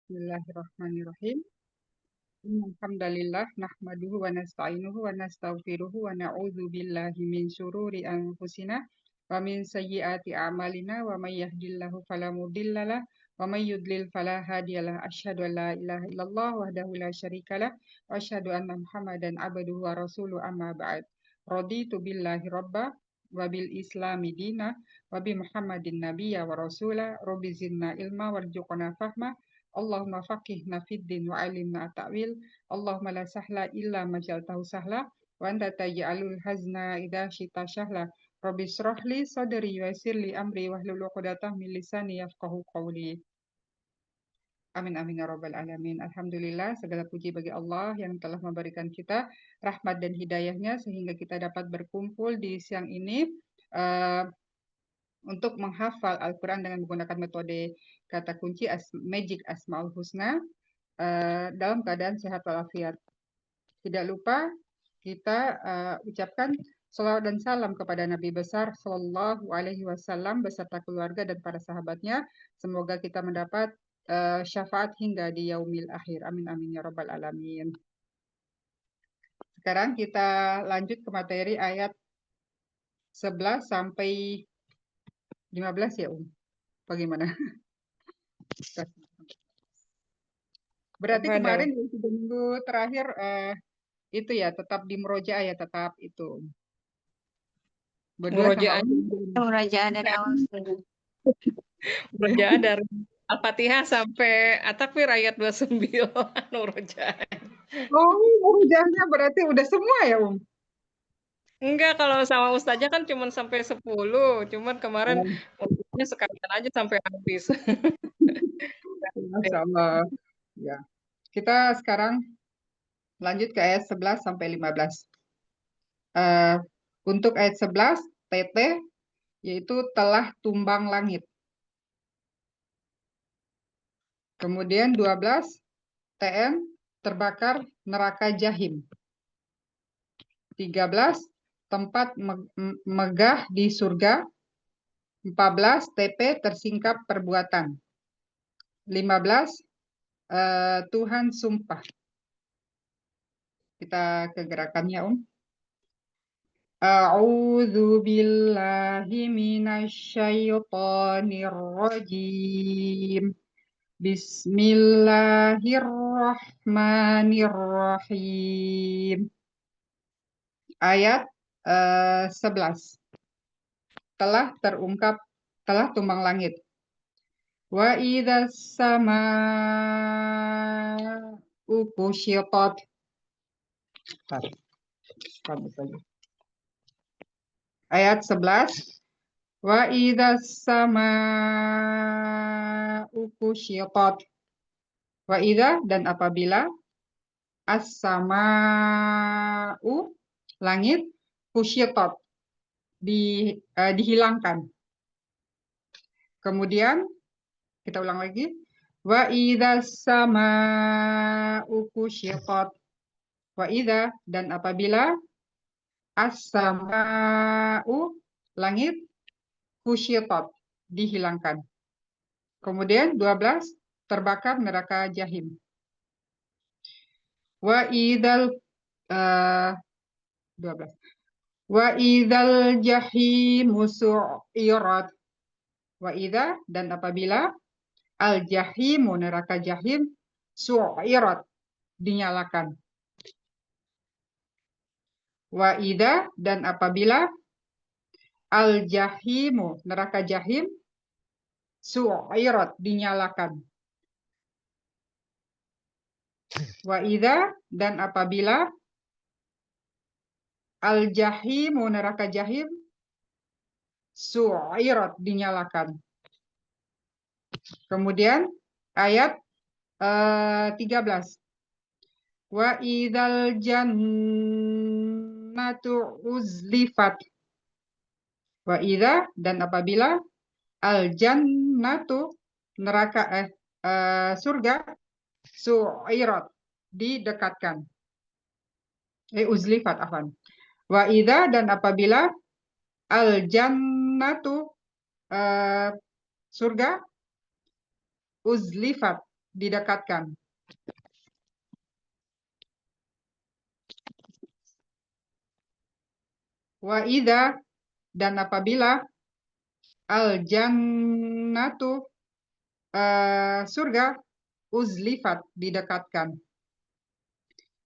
Bismillahirrahmanirrahim. Alhamdulillah nahmaduhu wa nasta'inuhu wa nastaghfiruhu wa na'udzu billahi min syururi anfusina wa min sayyiati a'malina wa may yahdihillahu fala mudhillalah wa may yudlil fala hadiyalah. Asyhadu an la ilaha illallah wahdahu la syarikalah wa asyhadu anna Muhammadan abduhu wa rasuluhu amma ba'd. Raditu billahi rabba wa bil islami dina wa bi Muhammadin nabiyya wa rasula rabbi zidna ilma warzuqna fahma. Allahumma faqihna fid din wa alimna ta'wil. Allahumma la sahla illa ma ja'altahu sahla wa anta taj'alul hazna idza syi'ta sahla. Rabbi shrah li sadri wa yassir li amri wahlul 'uqdatam min lisani yafqahu qawli. Amin amin ya rabbal alamin. Alhamdulillah, segala puji bagi Allah yang telah memberikan kita rahmat dan hidayahnya sehingga kita dapat berkumpul di siang ini eh, untuk menghafal Al-Quran dengan menggunakan metode kata kunci Magic Asmaul Husna dalam keadaan sehat walafiat. Tidak lupa kita ucapkan salawat dan salam kepada Nabi besar Shallallahu Alaihi Wasallam beserta keluarga dan para sahabatnya. Semoga kita mendapat syafaat hingga di yaumil akhir. Amin amin ya rabbal alamin. Sekarang kita lanjut ke materi ayat 11 sampai 15 ya, Bagaimana? Berarti kemarin di minggu terakhir itu ya tetap di murojaah ya, tetap itu. Berdua sama Murojaah dari awal. Murojaah dari Al-Fatihah sampai At-Takfir ayat 29 murojaah. Oh, murojaahnya berarti udah semua ya, Enggak, kalau sama Ustazah kan cuma sampai 10, cuman kemarin murojaahnya sekalian aja sampai habis. Masya Allah. Ya. Kita sekarang lanjut ke ayat 11 sampai 15. Untuk ayat 11, TT, yaitu telah tumbang langit. Kemudian 12, TM, terbakar neraka jahim. 13, tempat megah di surga. 14, TP, tersingkap perbuatan. 15, Tuhan sumpah. Kita ke gerakannya, A'udzu billahi minasyaitonir rajim. Bismillahirrahmanirrahim. Ayat 11. Telah terungkap, telah tumbang langit. Wa idzas samaa'u kusyitat. Ayat 11. Wa idzas samaa'u kusyitat. Wa idza dan apabila as-sama'u langit kusyitat dihilangkan. Kemudian kita ulang lagi. Wa idzas samaa'u kusyitat. Wa idza dan apabila as-sama'u langit kusyitat dihilangkan. Kemudian 12 terbakar neraka jahim. Wa idzal 12. Wa idzal jahimu su'irat. Wa idza dan apabila al jahimu neraka jahim su'irat dinyalakan. Wa idza dan apabila al jahimu neraka jahim su'irat dinyalakan. Wa idza dan apabila al jahimu neraka jahim su'irat dinyalakan. Kemudian ayat 13. Wa idzal jannatu uzlifat. Wa idza dan apabila al jannatu neraka surga su'irat didekatkan. Uzlifat afan. Wa idza dan apabila al jannatu surga uzlifat didekatkan. Wa idza dan apabila al jannatu surga uzlifat didekatkan.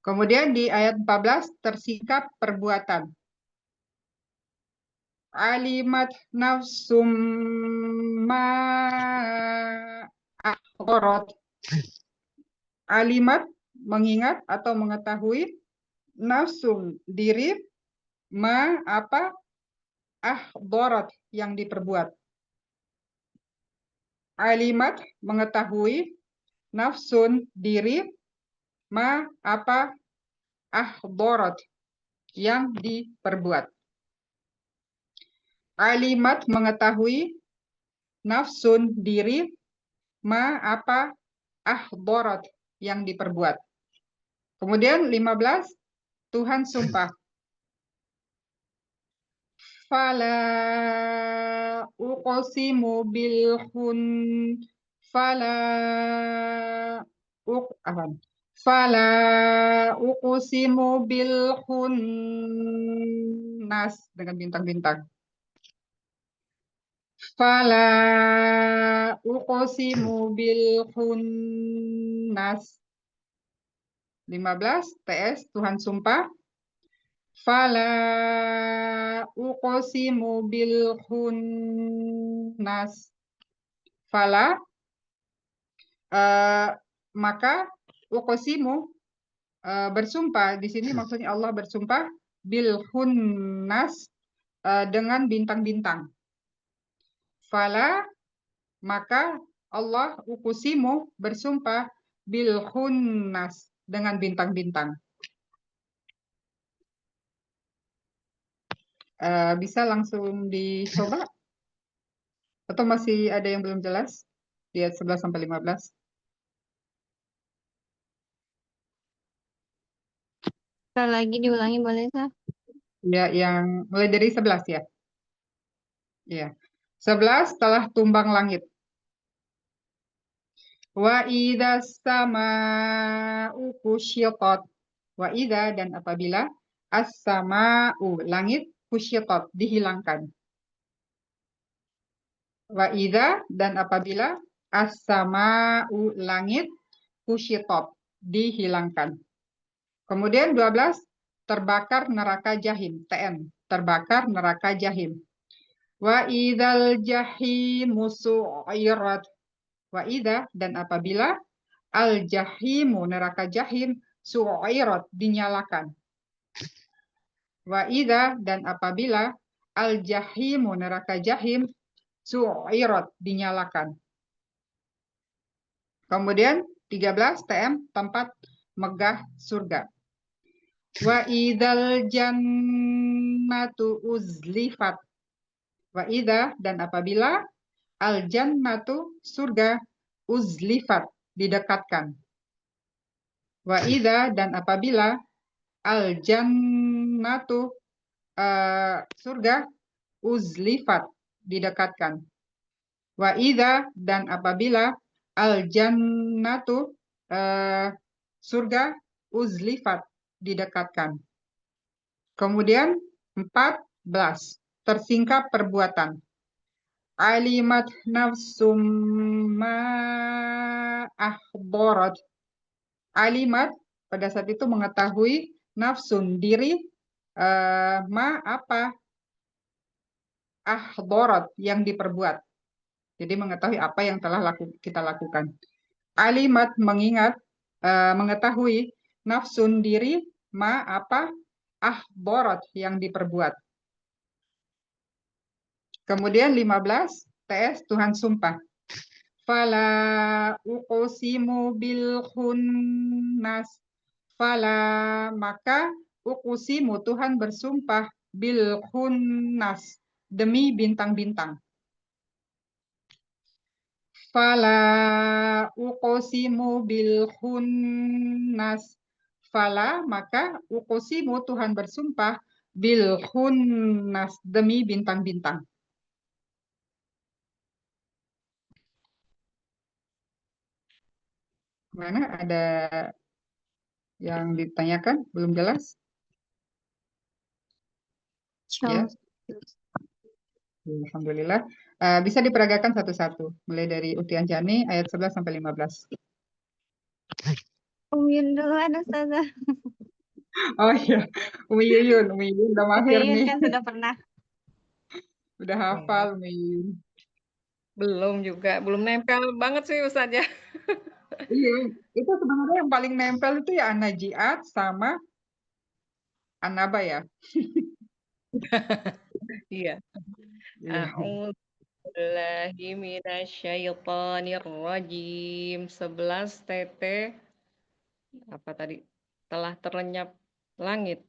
Kemudian di ayat 14 tersingkap perbuatan. Alimat nafsum ma ahdarat. Alimat mengingat atau mengetahui, nafsum diri, ma apa ahdarat yang diperbuat. Alimat mengetahui, nafsun diri, ma apa ahdarat yang diperbuat. Alimat mengetahui, nafsun diri, ma apa ahdarat yang diperbuat. Kemudian 15 Tuhan sumpah. Fala uqsimu bil fala Fala uqsimu bil khunnas dengan bintang-bintang. Fala uqsimu bil khunnas. 15 TS Tuhan sumpah. Fala uqsimu bil khunnas. Fala maka uqsimu bersumpah di sini maksudnya Allah bersumpah bil khunnas dengan bintang-bintang. Fala maka Allah uqsimu bersumpah bil khunnas dengan bintang-bintang. Bisa langsung dicoba? Atau masih ada yang belum jelas? Di ayat 11 sampai 15. Sekali lagi diulangi boleh, Sa? Ya, yang mulai dari 11 ya. Ya. 11 setelah tumbang langit. Wa idza sama'u kusyitat. Wa idza dan apabila as-sama'u langit kusyitat dihilangkan. Wa idza dan apabila as-sama'u langit kusyitat dihilangkan. Kemudian 12 terbakar neraka jahim, TN, terbakar neraka jahim. Wa idzal jahimu su'irat. Wa idza dan apabila al jahimu neraka jahim su'irat dinyalakan. Wa idza dan apabila al jahimu neraka jahim su'irat dinyalakan. Kemudian 13 TM tempat megah surga. Wa idzal jannatu uzlifat. Wa idza dan apabila al jannatu surga uzlifat didekatkan. Wa idza dan apabila al jannatu surga uzlifat didekatkan. Wa idza dan apabila al jannatu surga uzlifat didekatkan. Kemudian 14 tersingkap perbuatan. Alimat nafsum ma ahdarat. Alimat pada saat itu mengetahui nafsun diri ma apa ahdarat yang diperbuat. Jadi mengetahui apa yang telah kita lakukan. Alimat mengingat mengetahui nafsun diri ma apa ahdarat yang diperbuat. Kemudian 15 TS Tuhan sumpah. Fala uqsimu bil khunnas. Fala maka uqsimu Tuhan bersumpah bil khunnas demi bintang-bintang. Fala uqsimu bil khunnas. Fala maka uqsimu Tuhan bersumpah bil khunnas demi bintang-bintang. Mana ada yang ditanyakan? Belum jelas? Ya, alhamdulillah. Bisa diperagakan satu-satu. Mulai dari Uti Anjani ayat 11 sampai 15. Umyun duluan Ustazah. Oh iya, Umi Yuyun udah mahir Umyun nih. kan sudah pernah. Udah hafal Umi Yuyun. Belum juga, belum nempel banget sih Ustazah. Iya, itu sebenarnya yang paling nempel itu ya An-Najiat sama An-Naba ya. Iya. Iya. A'udzubillahi minasyaitonirrajim. 11 TT apa tadi? Telah terlenyap langit.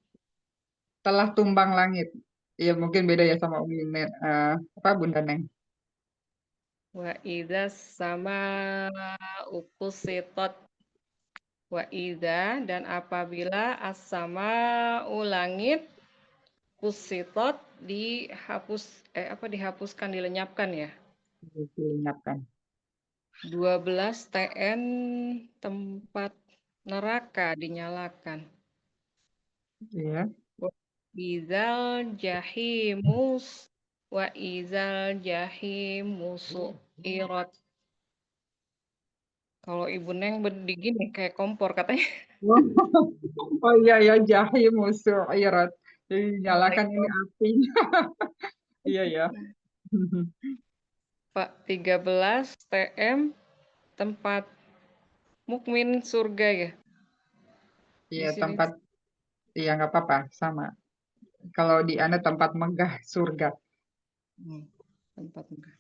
Telah tumbang langit. Iya, mungkin beda ya sama Umi apa Bunda Neng. Wa idzas ukusitot. Wa idza dan apabila as-sama'u langit kusitot dihapuskan dilenyapkan ya. Diingatkan. 12 TN tempat neraka dinyalakan. Iya. Wa izal jahimus wa izal jahimus su'irat. Kalau Ibu Neng begini kayak kompor katanya. Oh iya ya jahim musuh irat. Jadi nyalakan ini apinya. Iya ya. Pak 13 TM tempat mukmin surga ya. Iya Di sini tempat, iya nggak apa-apa sama. Kalau di Anda tempat megah surga. tempat megah.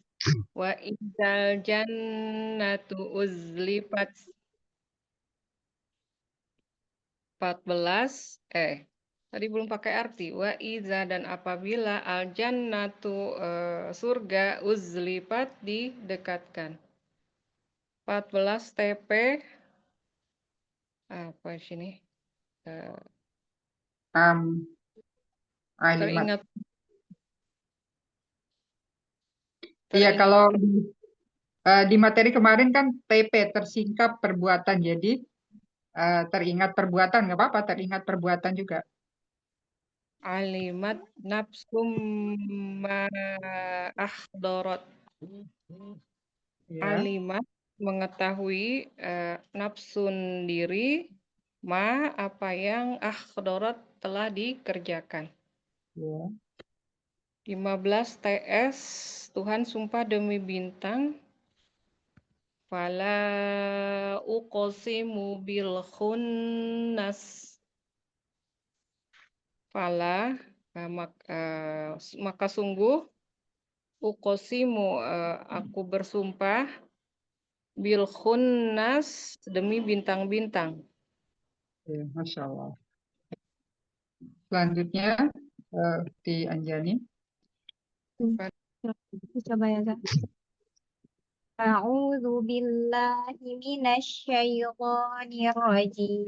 Wa idzal jannatu uzlifat 14 tadi belum pakai arti wa iza dan apabila al jannatu surga uzlifat didekatkan. 14 TP apa sini? Alimat. Teringat Iya teringat kalau di materi kemarin kan TP tersingkap perbuatan. Jadi teringat perbuatan nggak apa-apa. Teringat perbuatan juga. alimat nafsum ma akhdarat. Ya, Alimat mengetahui nafsun diri ma apa yang akhdarat telah dikerjakan. ya. 15 TS Tuhan sumpah demi bintang. Fala uqsimu bil khunnas. Fala maka sungguh uqsimu aku bersumpah bil khunnas demi bintang-bintang. Ya, Masya Allah. Selanjutnya di Anjani. Coba ya, Zah. A'udzu billahi minasyaitonir rajim.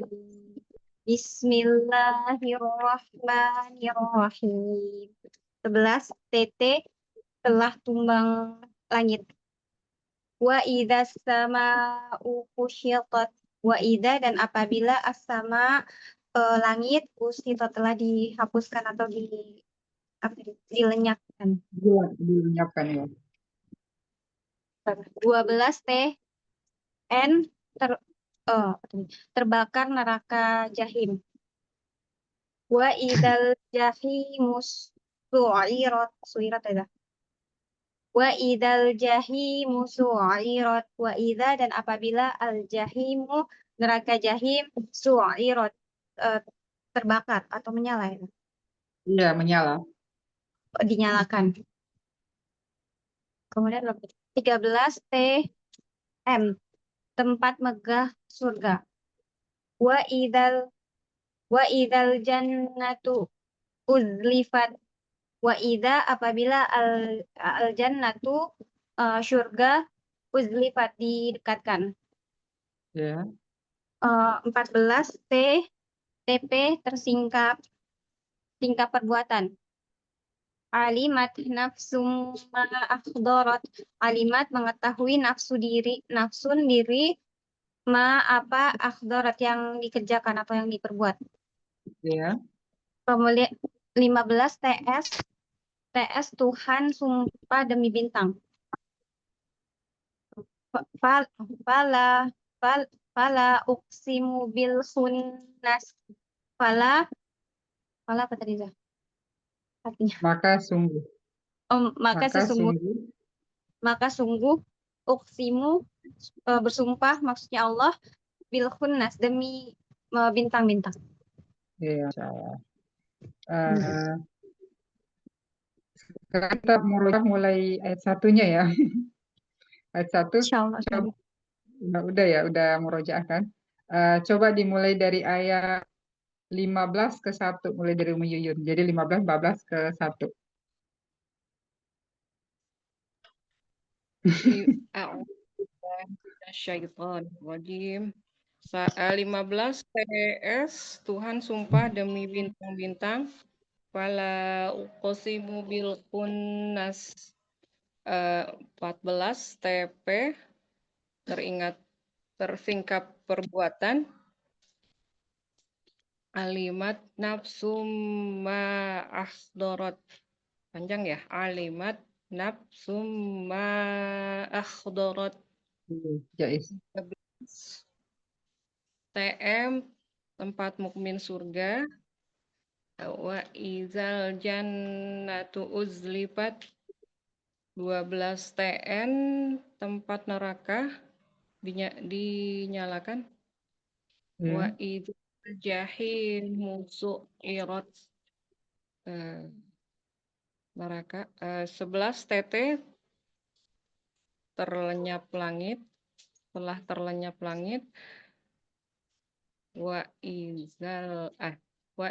Bismillahirrahmanirrahim. 11 TT telah tumbang langit. Wa idzas sama'u kusyitat. Wa idza dan apabila as-sama langit kusyitat telah dihapuskan atau dilenyapkan. Dilenyapkan ya. 12 TN terbakar neraka jahim. Wa idzal jahimus su'irat ya. Wa idzal jahimu su'irat. Wa idza dan apabila al jahimu neraka jahim su'irat terbakar atau menyala ya. Iya, menyala. Dinyalakan. Kemudian 13 TM tempat megah surga. Wa idzal jannatu uzlifat. Wa idza apabila al jannatu surga uzlifat didekatkan. Ya. 14 TP tersingkap tingkap perbuatan. Alimat nafsum ma akhdarat. Alimat mengetahui nafsun diri apa akhdarat yang dikerjakan atau yang diperbuat. Ya. Kemudian 15 TS Tuhan sumpah demi bintang. Fala fala fal- fala uqsimu bil khunnas. Fala fala apa tadi Zah? Artinya. Maka sungguh. Maka Maka sungguh. sungguh uqsimu bersumpah maksudnya Allah bil khunnas demi bintang-bintang. Ya, Masya Allah. Eh, Sekarang kita mulai ayat satunya ya. Ayat satu, Insyaallah. coba, udah ya, udah murojaah kan. Coba dimulai dari ayat 15 ke 1, mulai dari Umi Yuyun. Jadi 15, 14 ke 1. A'udzubillahi 15 TS Tuhan sumpah demi bintang-bintang. Fala uqsimu bil khunnas. 14 TP teringat tersingkap perbuatan. Alimat nafsum ma akhdarat. Panjang ya. Alimat nafsum ma akhdarat. Jais. 11 TM tempat mukmin surga. Wa izal jannatu uzlifat. 12 TN tempat neraka dinyalakan. Wa Ya. izal jahim su'irat. Neraka. 11 TT terlenyap langit. Setelah terlenyap langit. Wa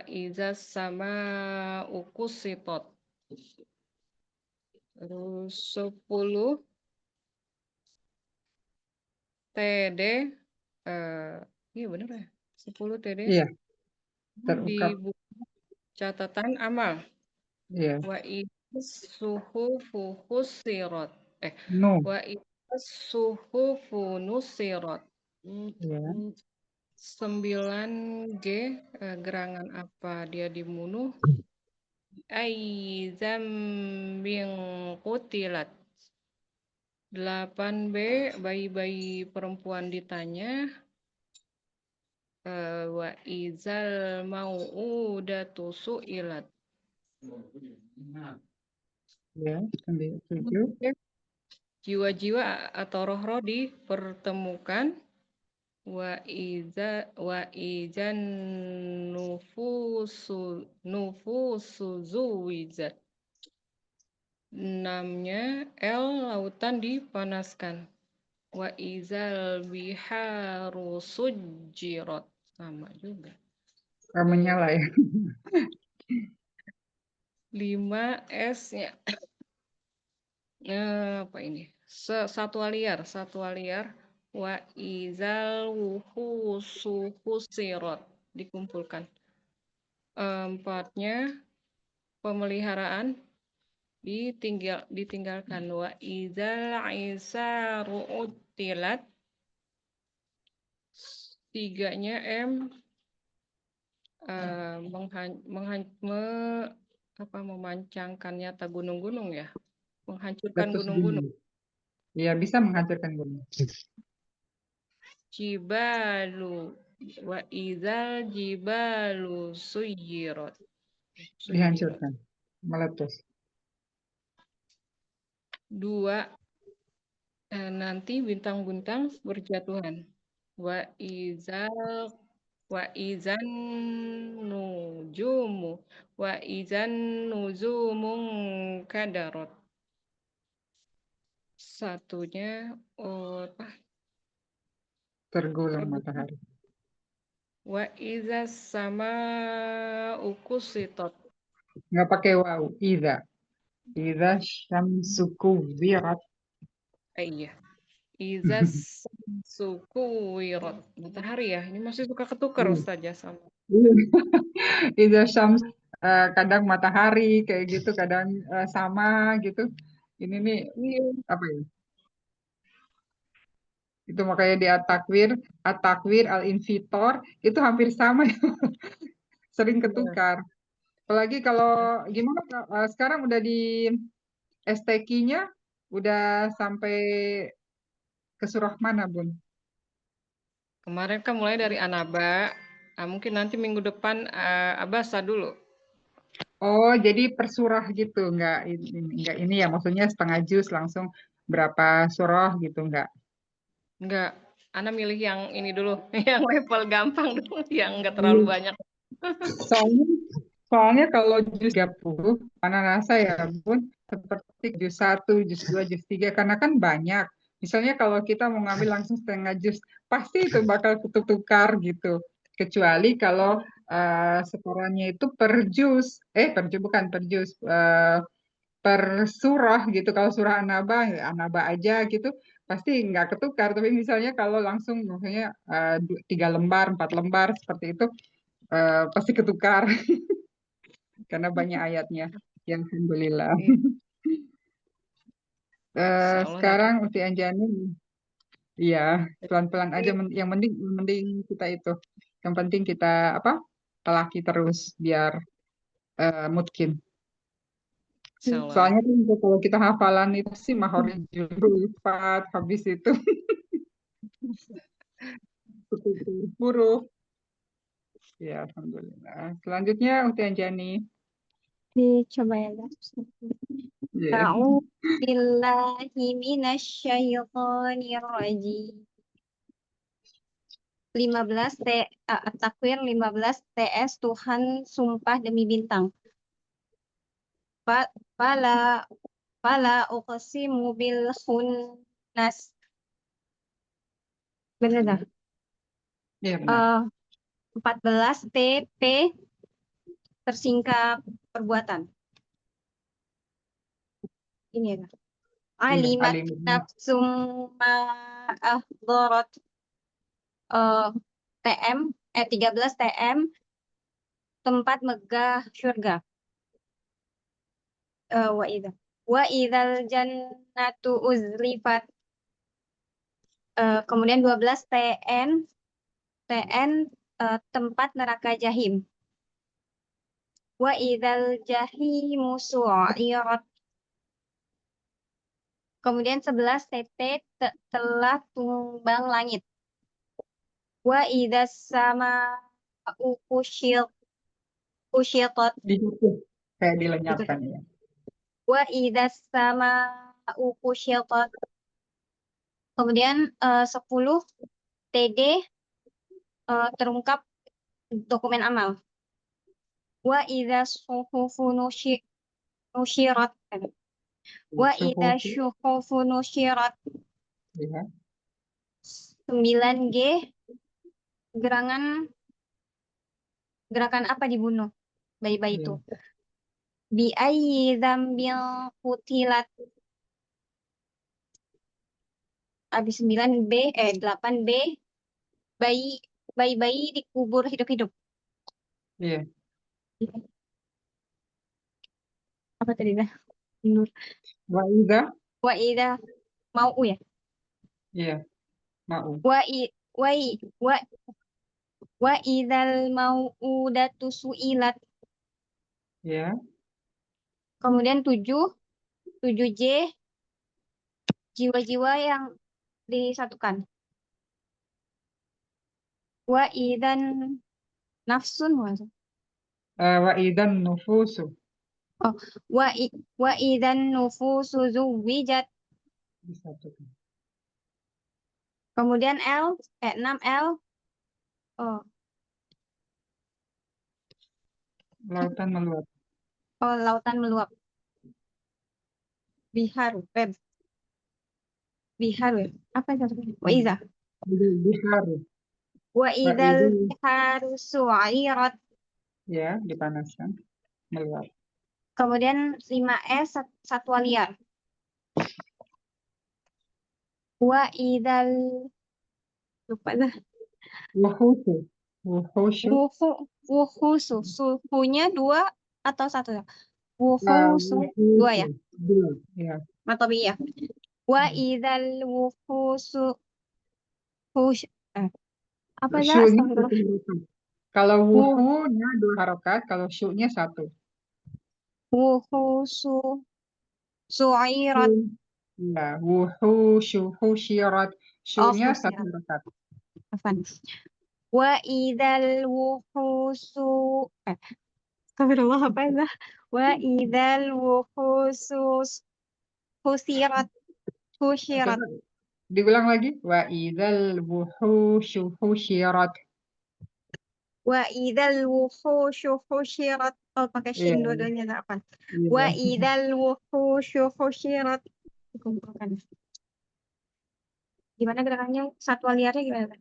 izas sama ukusitot. Terus 10 TD. Iya bener ya. 10 TD Iya, di terungkap. buku catatan amal. Iya. Wa izas suhufu husirat. No. Wa izas suhufu nusirat. Ya. 9G gerangan apa dia dibunuh? Aizam qutilat. 8B bayi-bayi perempuan ditanya. Wa izal mau'udatu su'ilat. Ya, 7. Jiwa-jiwa atau roh-roh dipertemukan. Wa izan nufusu zuwijat. 6-nya lautan dipanaskan. Wa izal biharu sujjirat. Sama juga. Menyala ya. 5S-nya apa ini? Satwa liar. Wa izal wuhusu husirat. Dikumpulkan. 4-nya pemeliharaan ditinggalkan. Wa izal isaru utilat. 3-nya M memancangkan nyata gunung-gunung ya. Menghancurkan Letus gunung-gunung. gunung. Iya, bisa menghancurkan gunung. Jibalu wa izal jibalu suyirat. Dihancurkan. Meletus. 2 nanti bintang-bintang berjatuhan. Wa izan nujumu wa izan nujumun kadarat. 1-nya Tergolong matahari. Wa izas sama ukusitot. Nggak pakai waw. Iza. Iza syamsu kuwirat. Iya. Izas sukuwirat. Matahari ya. Ini masih suka ketukar Ustazah sama. Iza syams, kadang matahari kayak gitu, kadang sama gitu. Ini nih Iya. apa ya? Itu makanya di at-takwir, al-infitor itu hampir sama ya, sering Iya. ketukar. Apalagi kalau gimana Kak, sekarang udah di STQ-nya udah sampai ke surah mana, Bun? Kemarin kan mulai dari Anaba. Nah, mungkin nanti minggu depan Abasa dulu. Oh, jadi per surah gitu, nggak ini ya, maksudnya setengah juz langsung berapa surah gitu, nggak? Enggak, Ana milih yang ini dulu, yang level gampang dulu, yang enggak terlalu Iya. banyak. Soalnya, soalnya kalau juz 30, mana rasa ya Bun, seperti juz 1, juz 2, juz 3, karena kan banyak. Misalnya kalau kita mau ngambil langsung setengah juz, pasti itu bakal ketukar gitu. Kecuali kalau setorannya itu per juz, bukan per juz, per surah gitu. Kalau surah An-Naba, ya An-Naba aja gitu, pasti nggak ketukar. Tapi misalnya kalau langsung, misalnya 3 lembar, 4 lembar, seperti itu, pasti ketukar karena banyak ayatnya. Ya, Alhamdulillah. Iya, insya Allah nanti. Sekarang Uti Anjani, iya pelan-pelan aja. Yang mending kita itu. Yang penting kita apa? Laki terus biar mungkin. Insya Allah. Soalnya kan kalau kita hafalan itu sih Mahorijul Ifat, habis itu huruf. Ya, Alhamdulillah. Selanjutnya Uti Anjani. Dicoba ya, guys. Iya. A'udzubillahi minasyaitonir rajim. 15 At-Takwir 15 TS Tuhan sumpah demi bintang. Fala fala uqsimu bil khunnas. Benar dah. Iya benar. 14 TP tersingkap perbuatan. Ini ya. Iya, Alimat alim. nafsum ma ahdarat. TM 13 TM tempat megah surga. Wa idzal jannatu uzlifat. Kemudian 12 TN tempat neraka jahim. Wa idzal jahimu su'irat. Kemudian 11 TT telah tumbang langit. Wa idzas sama kusyitat. Kayak Gitu. dilenyapkan ya. Wa idzas sama kusyitat. Kemudian 10 TD terungkap dokumen amal. Wa idzas suhufu nusyirat. Wa idzas syuhufu nusyirat. Ya. 9G gerakan apa dibunuh bayi-bayi itu. Bi ayyi dzambil qutilat. Habis 8B bayi-bayi dikubur hidup-hidup. Iya. Apa tadi dah? Nur. Wa idza. Wa idza mau ya. Iya, mau. Wa idzal mau'udatu su'ilat. Ya. Kemudian 7J jiwa-jiwa yang disatukan. Wa idzan nafsun Wa idzan nufusu. wa idzan nufusu zuwijat. Disatukan. Kemudian 6L. Oh, Lautan meluap. lautan meluap. Bihar. Apa itu? Wa idza. Bihar. Wa Wa idzal idza. biharu su'irat. Ya, dipanaskan. Meluap. Kemudian 5S satwa liar. Wa idzal lupa dah. Wuhusu. Wuhushu. Wuhusu. Suhunya 2 atau 1 ya? Wuhusu 2 ya? Dua. Ya. Atau iya. Wa idzal wuhusu Hush. Apa dah? Syu-nya Astagfirullah. satu harokat. Kalau Wu, wuhu-nya 2 harokat, kalau syu-nya 1. wuhu, suairat. Ya, wuhu, syuhu, syirat. Oh, Syu-nya 1 fusirat. harokat. Afan. Wa idal wuhusu. Astagfirullah apa dah? Wa idal wuhusus. Husirat. Husyirat. Coba diulang lagi. Wa idzal wuhusyu husyirat. Wa idal wuhusyu husyirat. Oh, pakai Iya, shin dua-duanya tak apa. Wa iya. idal wuhusyu husyirat. Dikumpulkan. Gimana gerakannya? Satwa liarnya gimana?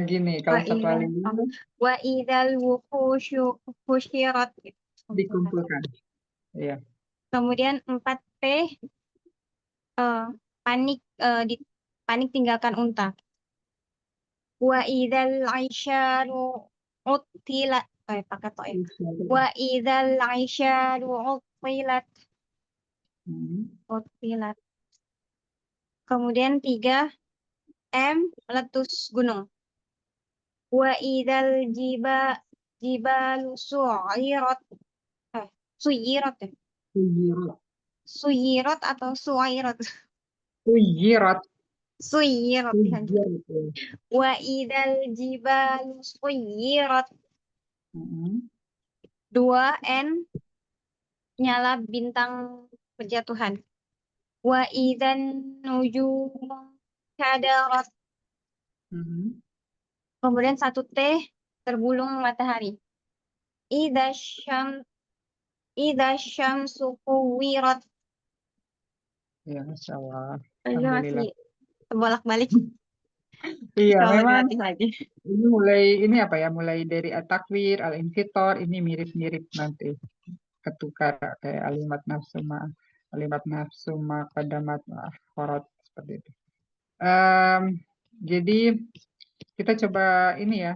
Gini, Wa kalau satwa idal liar wa idal wuhusyu husyirat. Dikumpulkan. dikumpulkan. Iya. Kemudian 4P panik panik tinggalkan unta. Wa idzal aisyaru uttilat. Pakai to ya. Wa idzal aisyaru uttilat. Uttilat. Kemudian 3M meletus gunung. Wa idzal jibalu su'irat. Suyirat ya. Suyirat. Suyirat atau suairat? Suyirat. Suyirat. Suyirat. Wa idzal jibalu suyirat. 2N nyala bintang berjatuhan. Wa idzan nujumu kadarat. Kemudian 1T tergulung matahari. Idza syamsu kuwirat. Ya, Masya Allah. Ini Alhamdulillah. masih bolak-balik. Iya, Coba memang dilatih lagi. ini ini apa ya? Mulai dari at-takwir, al-infitor, ini mirip-mirip nanti ketukar kayak alimat nafsu ma qadamat wa akharat seperti itu. Jadi kita coba ini ya.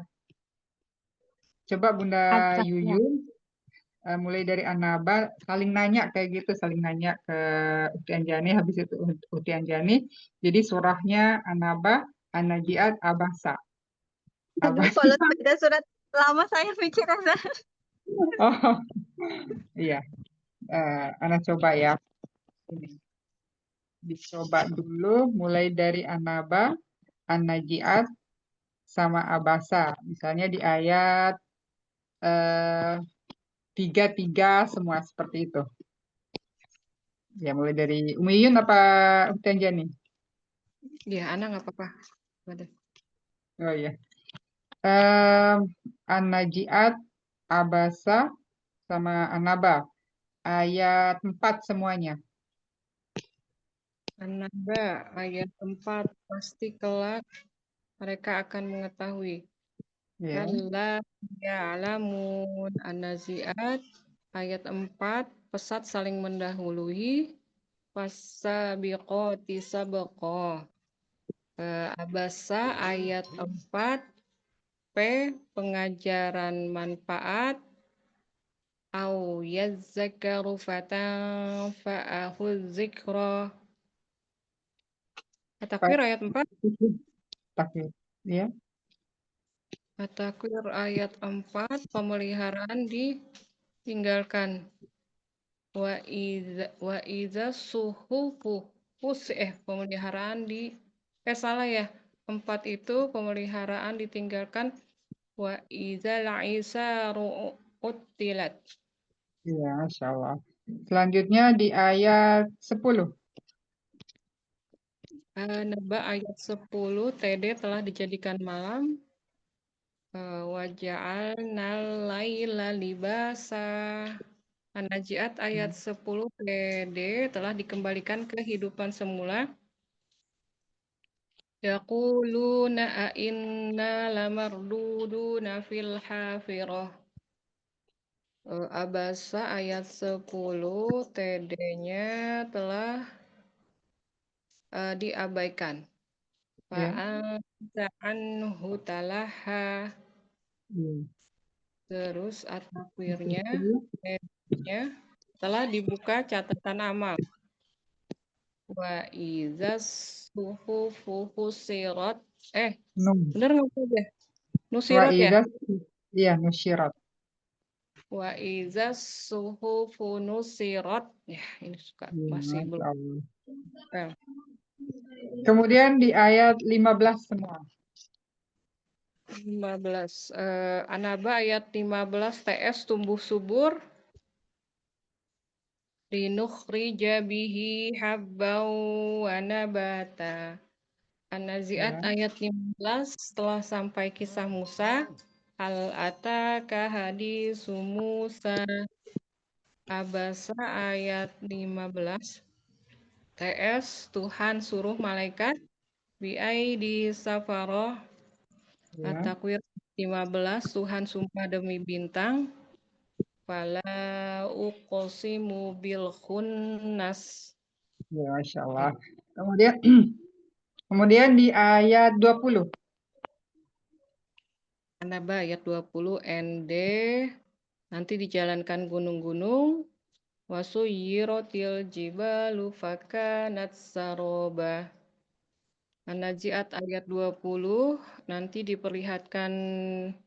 Coba Bunda Ajak ya. Yuyun mulai dari Anaba saling nanya kayak gitu, saling nanya ke Ukti Anjani, habis itu Ukti Anjani. Jadi surahnya Anaba, An-Najiat, Abasa. Aduh, Abasa. kalau beda surat lama saya pikir ada. Oh, iya. Ana coba ya. Ini. Dicoba dulu mulai dari Anaba, An-Najiat, sama Abasa. Misalnya di ayat 3 semua seperti itu. Ya, mulai dari Umiyun apa Ukti Anjani? Iya, Ana nggak apa-apa. Waduh. Oh iya. An-Najiat, Abasa, sama Anaba. Ayat 4 semuanya. An-Naba ayat 4 pasti kelak mereka akan mengetahui. Ya. Kalla ya'lamun an-nazi'at ayat 4 pesat saling mendahului. Fasabiqoti sabqa. Abasa ayat 4 P pengajaran manfaat au yazzakaru fatanfa'ahu dzikra. At-Takwir ayat 4. Takwir. Ya. At-Takwir ayat 4 pemeliharaan ditinggalkan. Wa iza suhufu pemeliharaan salah ya. 4 itu pemeliharaan ditinggalkan. Wa iza la'isaru uttilat. Ya, Masya Allah. Selanjutnya di ayat 10. Naba ayat 10 TD telah dijadikan malam. Waja'alnal laila libasa. An-Najiat ayat 10 PD telah dikembalikan ke kehidupan semula. Yaquluna a'inna lamarduduna fil hafirah. Abasa ayat 10 TD-nya telah diabaikan. Fa'anta anhu talaha. Terus at-takwirnya telah dibuka catatan amal. Wa izas suhufu fusirat. Nun. Bener nggak tuh deh? Wa Nusirat ya? idzas iya nusyirat. Wa izas suhufu nusirat. Ya, ini suka Iya, masih Masya belum. Allah. Well, Kemudian di ayat 15 semua. 15. Anaba ayat 15 TS tumbuh subur. Linukhrija bihi habbaw wa nabata. An-Nazi'at Ya, ayat 15 setelah sampai kisah Musa. Hal ataka hadisu Musa. Abasa ayat 15. TS Tuhan suruh malaikat biaidi safaroh. ya, At-Takwir 15 Tuhan sumpah demi bintang. Fala uqsimu bil khunnas. ya, Masya Allah. Kemudian kemudian di ayat 20. An-Naba ayat 20 ND nanti dijalankan gunung-gunung. Wasuyyirotil jibalu fakanat saroba. An-Nazi'at ayat 20 nanti diperlihatkan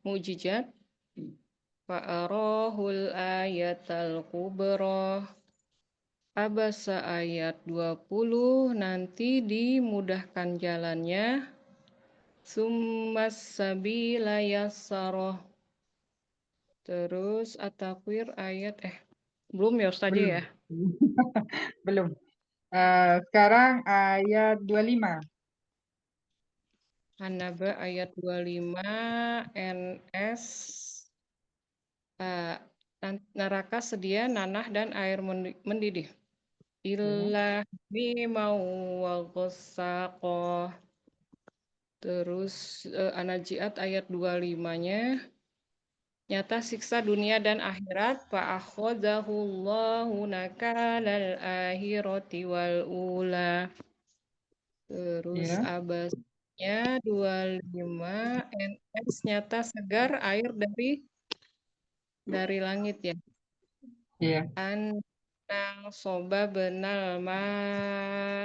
mukjizat. Fa'arahul ayatal kubra. Abasa ayat 20 nanti dimudahkan jalannya. Summas sabila yassarah. Terus At-Takwir ayat belum ya Ustazah Belum. ya? Belum. Sekarang ayat 25. An-Naba ayat 25 NS neraka sedia nanah dan air mendidih. Ya, Illa mimau wa ghassaqa. Terus An-Nazi'at ayat 25-nya nyata siksa dunia dan akhirat fa'akhadzahullahu nakalal akhirati wal ula. Terus ya, abasnya 25 NS nyata segar air dari langit ya. iya, Anang soba benal ma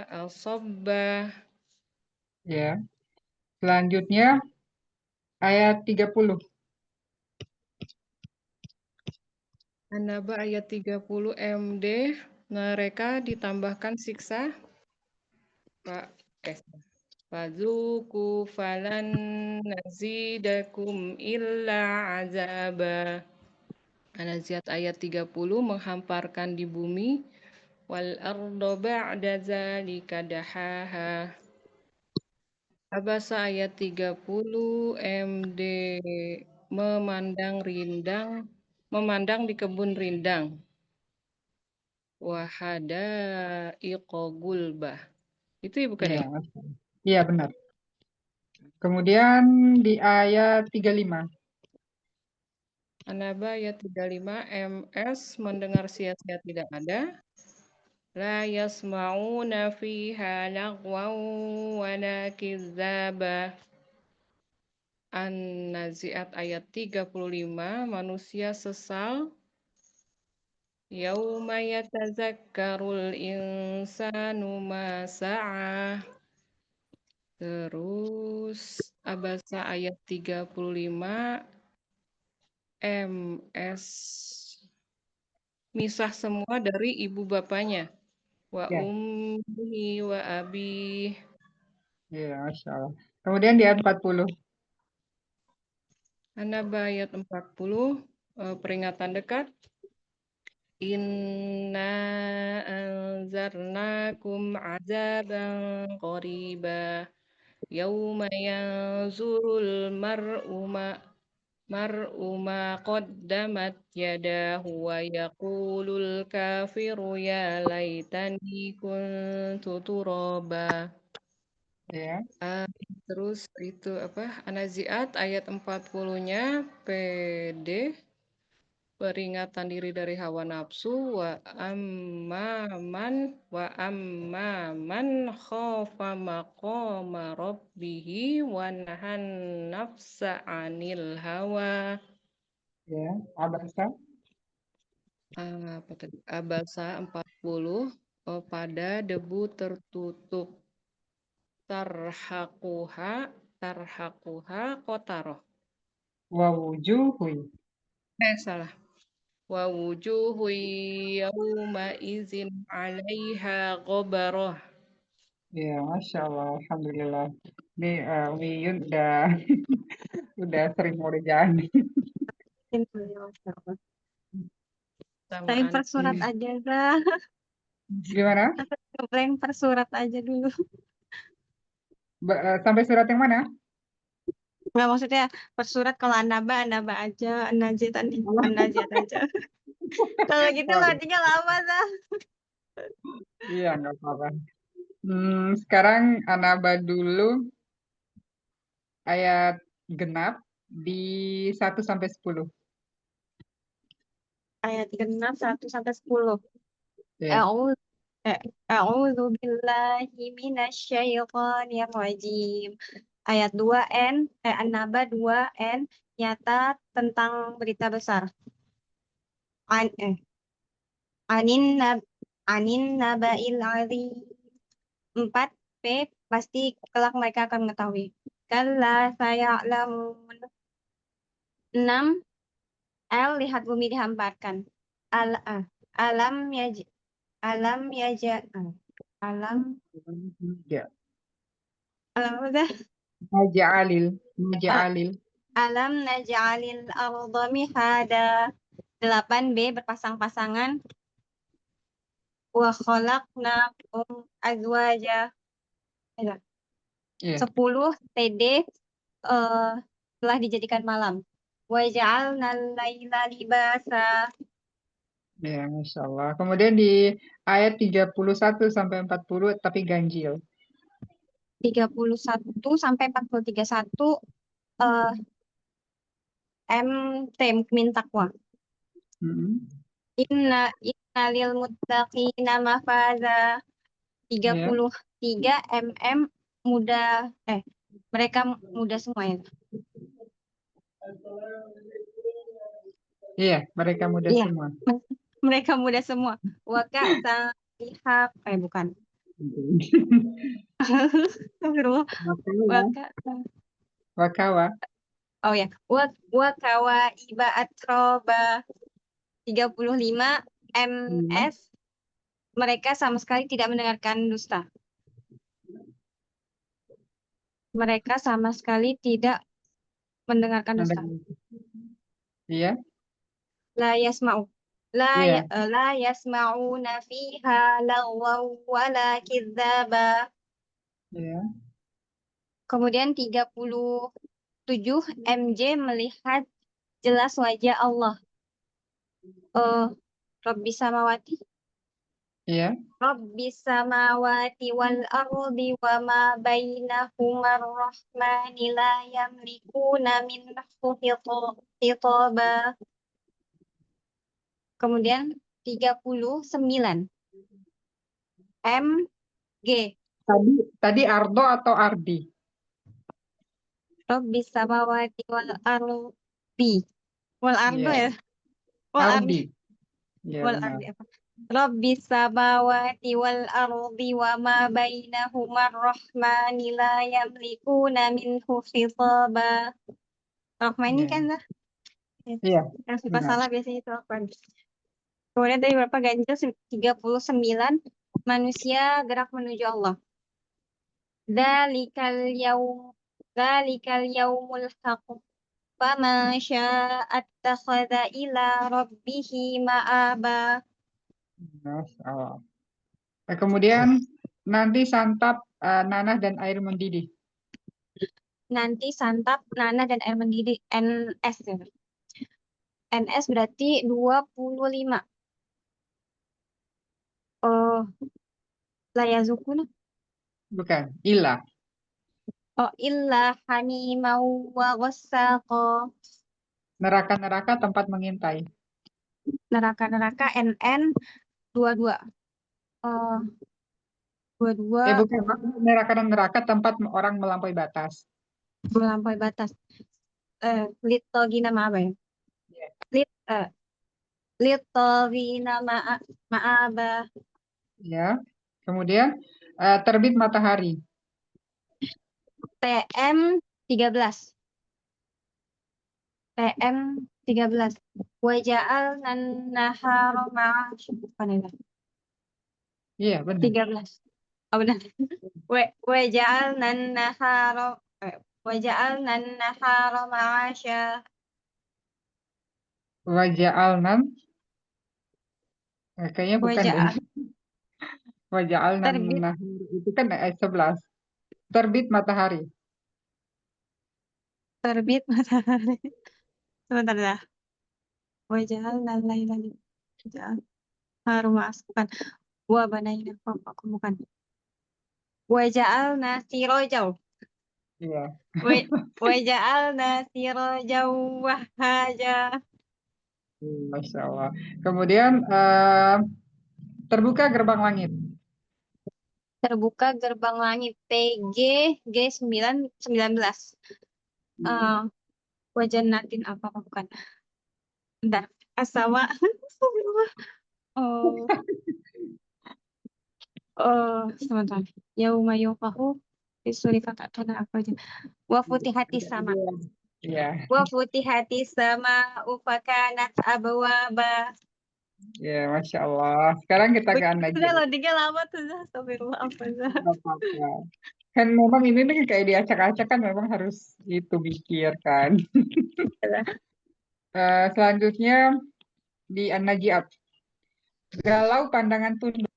al soba. ya. Selanjutnya ayat 30. An-Naba ayat 30 MD mereka ditambahkan siksa Pak Fadzuku falan nazidakum illa azaba. An-Nazi'at ayat 30 menghamparkan di bumi wal ardo ba'da zalika dahaha. Abasa ayat 30 MD memandang di kebun rindang. Wahada gulbah. Itu ya bukan Iya, ya? Masya Allah. Iya, benar. Kemudian di ayat 35. An-Naba ayat 35 MS mendengar sia-sia tidak ada. La yasma'una fiha lagwan wala kizzaba. An-Nazi'at ayat 35 manusia sesal. Yauma yatazakkarul insanu ma sa'a. Terus Abasa ayat 35 MS misah semua dari ibu bapaknya. Wa Ya, ummihi wa abi. iya, Masya Allah. Kemudian di ayat 40. An-Naba ayat 40 peringatan dekat. Inna anzarnakum azaban qariba. Yauma yanzurul mar'u ma qaddamat yadahu wa yaqulul kafiru ya laitani kuntu turaba. Ya, Terus itu apa? An-Nazi'at ayat 40-nya PD peringatan diri dari hawa nafsu wa amman khafa maqama rabbihi wa nahan nafsa 'anil hawa. ya. Abasa. Apa tadi? Abasa 40 pada debu tertutup. Tarhaquha qataroh. Wa wujuhui. Salah. Wa wujuhu yawma izin 'alaiha ghabarah. Ya, Masya Allah, Alhamdulillah. Ini Wiyun udah sering muridaan. Sama Saya anak. per surat aja, Zah. Gimana? Aku ngeblank per surat aja dulu. Sampai surat yang mana? Nggak, maksudnya per surat kalau anaba aja, anajat aja. Kalau gitu Oh, loadingnya lama, Zah. iya, nggak apa-apa. Sekarang Anaba dulu ayat genap di 1 sampai 10. Ayat 6, 1 sampai 10. Ya. A'udzu billahi minasyaitonir rajim. Ayat 2N, An-Naba 2N, nyata tentang berita besar. An, eh, anin nab, anin naba'il azim. 4P, pasti kelak mereka akan mengetahui. Kalla saya'lamun. 6L, lihat bumi dihamparkan. Al, ah, alam yaj, alam yaja, alam, Ya. alam udah. Maja'alil. Maja'alil. Alam naj'alil arda mihada. 8B berpasang-pasangan. Wa khalaqnakum azwaja. Ya. Iya. 10 TD telah dijadikan malam. Wa ja'alnal laila libasa. Ya, Masya Allah. Kemudian di ayat 31 sampai 40 tapi ganjil. 31 sampai 41 eh MT min takwa. Inna lil muttaqina mafaza. 33 muda mereka muda semua ya. Iya, mereka muda Iya, semua. mereka muda semua. Waka sahihak bukan. Astagfirullah. Waka Wakawa. oh ya. Wakawa iba atroba. 35 MS mereka sama sekali tidak mendengarkan dusta. Mereka sama sekali tidak mendengarkan dusta. Iya. La yasma'u. Iya. La yasma'una fiha lagwaw wala kidzaba. Iya. Kemudian 37 MJ melihat jelas wajah Allah. Rabbis samawati. Iya. Rabbis samawati wal ardi wa ma bainahuma rahmani la yamlikuna minhu khitaba. Kemudian 39 MG. Tadi Ardo atau Ardi? Rabbis samawati wal ardi. Wal ardo Iya. ya? Wal ardi. Iya, Wal benar. ardi apa? Rabbis samawati wal ardi wa ma bainahuma rahmani la yamlikuna minhu khitaba. Rahman ini Iya. kan lah. Iya, Yang suka benar. salah biasanya itu Rahman. Kemudian dari berapa ganjil? 39 manusia gerak menuju Allah. Dzalikal yaumul haqq. Faman syaa'a attakhadha ila rabbihi ma'aba. Masya Allah. Kemudian nanti santap nanah dan air mendidih. Nanti santap nanah dan air mendidih. NS ya. NS berarti 25. Oh, layazukuna. Bukan, ilah. Oh, illa hamimau wa ghassaqa. Neraka-neraka tempat mengintai. Neraka-neraka NN 22. Oh, 22 Bukan, neraka dan neraka tempat orang melampaui batas. melampaui batas. Litogina apa ya? Lit Litogina ma'aba. Ya. Kemudian terbit matahari. TM 13. TM 13. Wa ja'alna nahara bukan ini. Iya, benar. 13. Oh benar. Wa ja'alna nahara wa ja'alna nahara ma'asya. Waja'alnan. Kayaknya Wa bukan deh. ja'al Waja'alnan terbit nahar itu kan 11. Terbit matahari. terbit matahari. Sebentar dah. Wa ja'alna laila harum bukan. Wa banaina aku bukan. Wa ja'alna sirajan. Iya. Wa ja'alna sirajan wahhaja. Masya Allah. Kemudian terbuka gerbang langit. Terbuka gerbang langit TG G19. Eh Wajan natin apa bukan? Bentar. Asawa. Astagfirullah. Oh, sebentar. Yauma yuqahu disuri kakak kena apa aja. Wa futihati sama. Iya. Wa futihati sama ufakanat abwaba. Ya, Masya Allah. Sekarang kita ke Udah An-Najm. loadingnya lama tuh. Astagfirullah apa Nggak apa-apa. Kan memang ini nih kayak diacak-acak kan memang harus itu pikirkan. Selanjutnya di An-Najiat. Galau pandangan tunduk.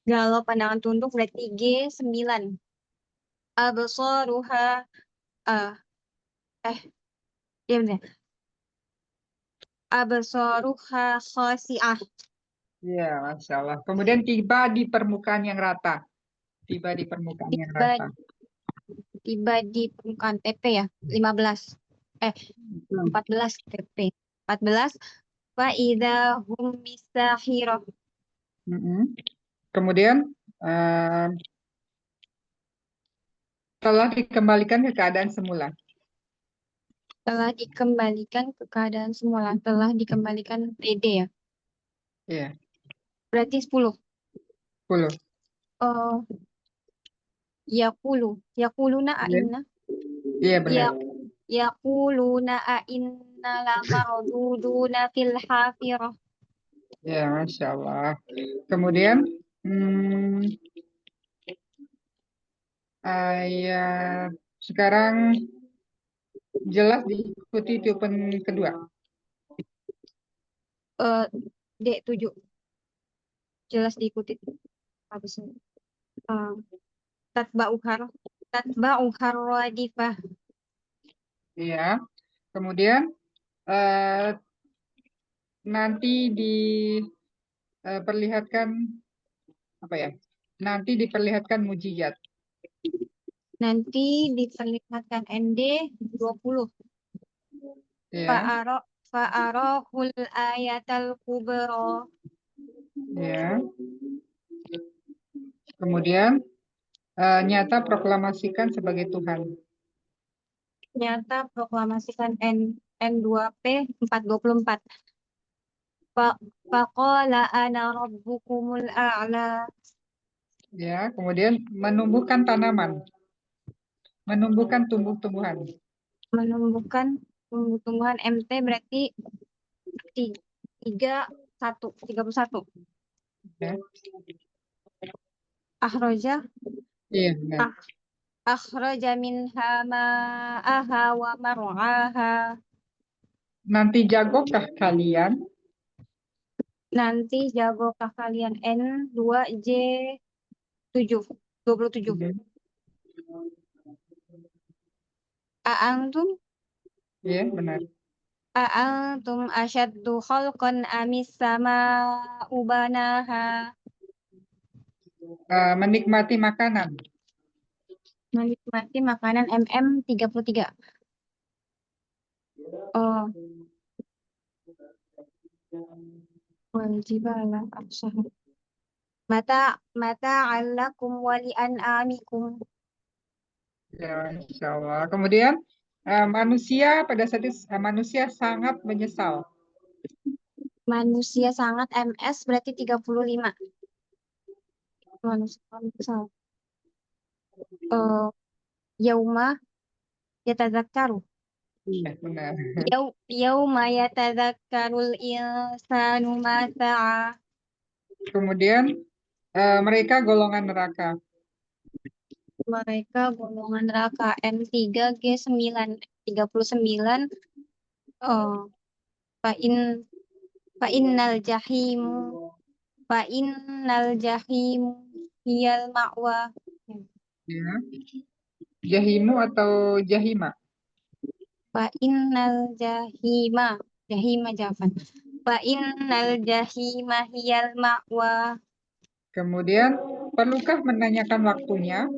Galau pandangan tunduk berarti G9. Absaruha eh ya benar. Absaruha khasi'ah. Iya, Masya Allah. Kemudian tiba di permukaan yang rata. Tiba di permukaan yang Tiba rata. tiba di permukaan TP ya 15 14 TP 14 fa idza hum bisahirah. Mm-mm. Kemudian eh, telah dikembalikan ke keadaan semula. Telah dikembalikan ke keadaan semula, telah dikembalikan TD ya Iya, berarti 10. 10. Oh, yaquluna a Iya, inna iya benar. ya yaquluna a inna la marduduna fil hafirah. Ya, Masya Allah. Kemudian ayat sekarang jelas diikuti tiupan kedua. D7 jelas diikuti habis tatba'uhar radifah. Iya. Kemudian eh, nanti diperlihatkan apa ya? Nanti diperlihatkan mujizat. Nanti diperlihatkan ND 20. Ya, Fa'arahul ayatal kubra. ya. Kemudian nyata proklamasikan sebagai Tuhan. Nyata proklamasikan N2P 424. Faqala ana rabbukumul a'la. Ya, kemudian menumbuhkan tanaman, menumbuhkan tumbuh-tumbuhan. Menumbuhkan tumbuh-tumbuhan MT berarti 31. Ya. Akhraja Iya, benar. akhraja minha ma'aha wa mar'aha. Nanti jagokah kalian? Nanti jagokah kalian N2J 27. A'antum Iya, benar. A'antum asyaddu khalqan amis sama'u banaha. Menikmati makanan. Menikmati makanan MM33. Oh, wajibala absah. Mata alakum wali an'amikum. Ya, Insya Allah. Kemudian manusia pada saat itu manusia sangat menyesal. Manusia sangat MS berarti 35. misal yauma yatadzakkaru. Iya, benar. Yauma yatadzakkarul insanu ma sa'a. Kemudian mereka golongan neraka. Mereka golongan neraka M3G9 39. Fa'innal jahim hiyal ma'wa. Ya. Jahimu atau jahima? Fa'innal jahima jafan. Fa'innal jahima hiyal ma'wa. Kemudian perlukah menanyakan waktunya?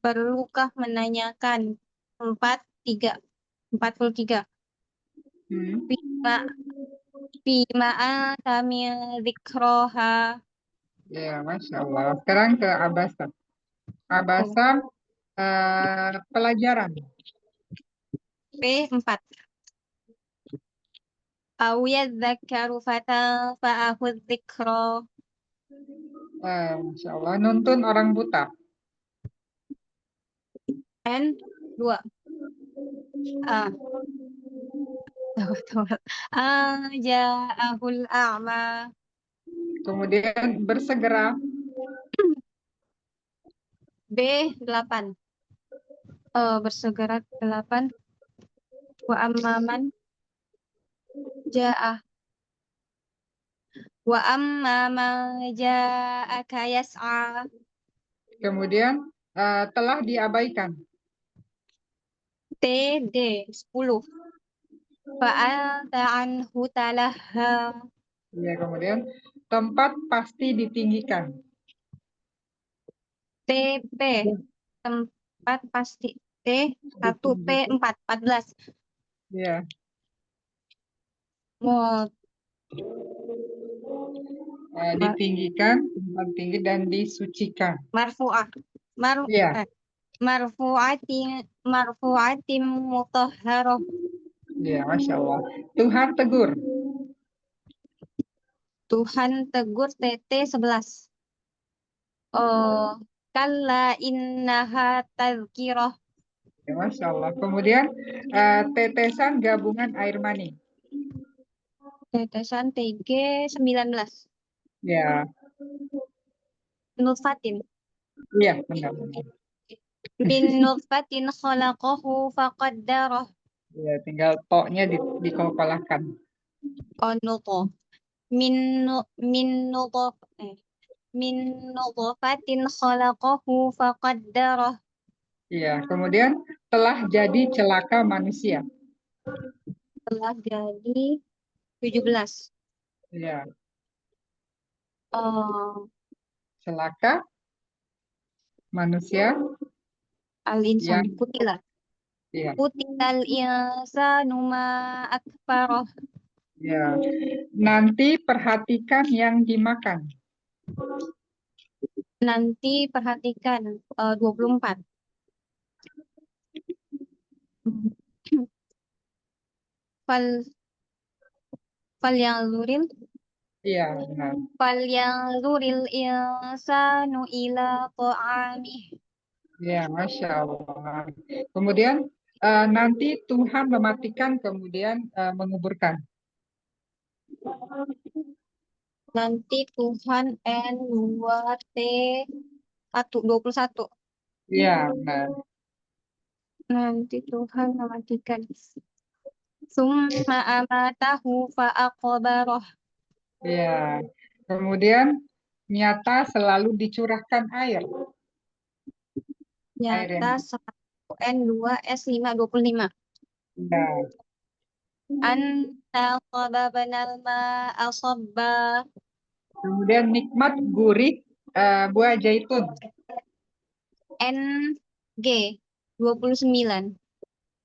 Perlukah menanyakan 43. Hmm. Fima anta min dzikroha. Ya, Masya Allah. Sekarang ke Abasa. Abasa pelajaran. P4. Aw yadzakkaru fatanfa'ahu dzikra. Masya Allah. Nuntun orang buta. N2. Ja'ahul a'ma. Kemudian bersegera. B8. Bersegera 8. Wa amman ja'ah. Wa amman ja'aka yas'a. Kemudian telah diabaikan. TD 10. Fa'anta anhu talaha. Ya, kemudian tempat pasti ditinggikan. TP tempat pasti T1P4 14. Ya. Ditinggikan, tempat tinggi dan disucikan. Marfu'ah. Iya. Marfu'atim mutahharah. Ya, Masya Allah. Tuhan tegur. Tuhan tegur TT 11. Kalla innaha tazkirah. Ya, Masya Allah. Kemudian tetesan gabungan air mani. Tetesan TG 19. Ya. Nutfatin. Iya, benar. Min nutfatin khalaqahu faqaddarah. Ya, tinggal toknya dikokolahkan. Nuto. Min nutfatin khalaqahu faqaddarah. Iya, kemudian telah jadi celaka manusia. Telah jadi 17. Iya. Celaka manusia Al-insan yang kutilah. iya. Kutilal insanu ma akfarah. Ya. Nanti perhatikan yang dimakan. Nanti perhatikan 24. Fal yang luril. Iya, benar. Fal yang luril insanu ila ta'amih. Ya, Masya Allah. Kemudian nanti Tuhan mematikan, kemudian menguburkan. Nanti Tuhan N2T 21. Iya, benar. Nanti Tuhan mematikan. Summa amatahu fa'aqbarah. Iya. Kemudian nyata selalu dicurahkan air. Nyata 1 N2S5 25. Ya. Anna qababnal ma'a sabba. Kemudian nikmat gurih buah zaitun. NG 29.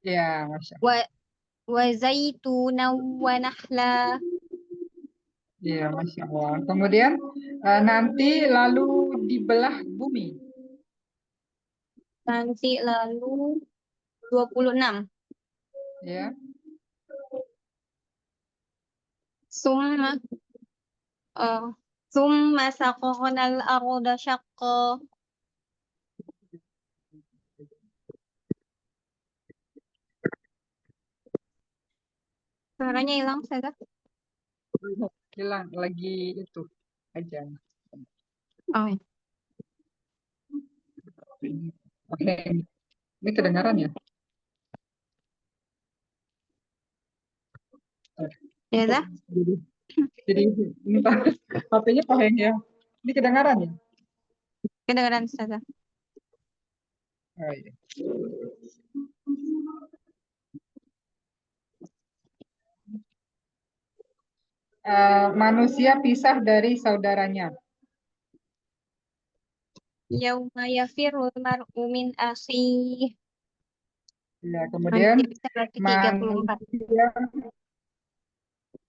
Ya, Masya Allah. Wa zaituna wa nahla. Ya, Masya Allah. Kemudian nanti lalu dibelah bumi. Nanti lalu 26. Ya. Summa Summa saqaqnal arda syaqqa. Suaranya hilang, Ustazah. Hilang lagi itu aja. Oh, ya. Oke, ini kedengaran ya? Ya, Zah? Jadi entah HP-nya hang ya. Ini kedengaran ya? Kedengaran, Ustazah. Oh, iya. Manusia pisah dari saudaranya. Yauma yafirul mar'u min akhihi. Ya, kemudian Manusia berarti 34. manusia,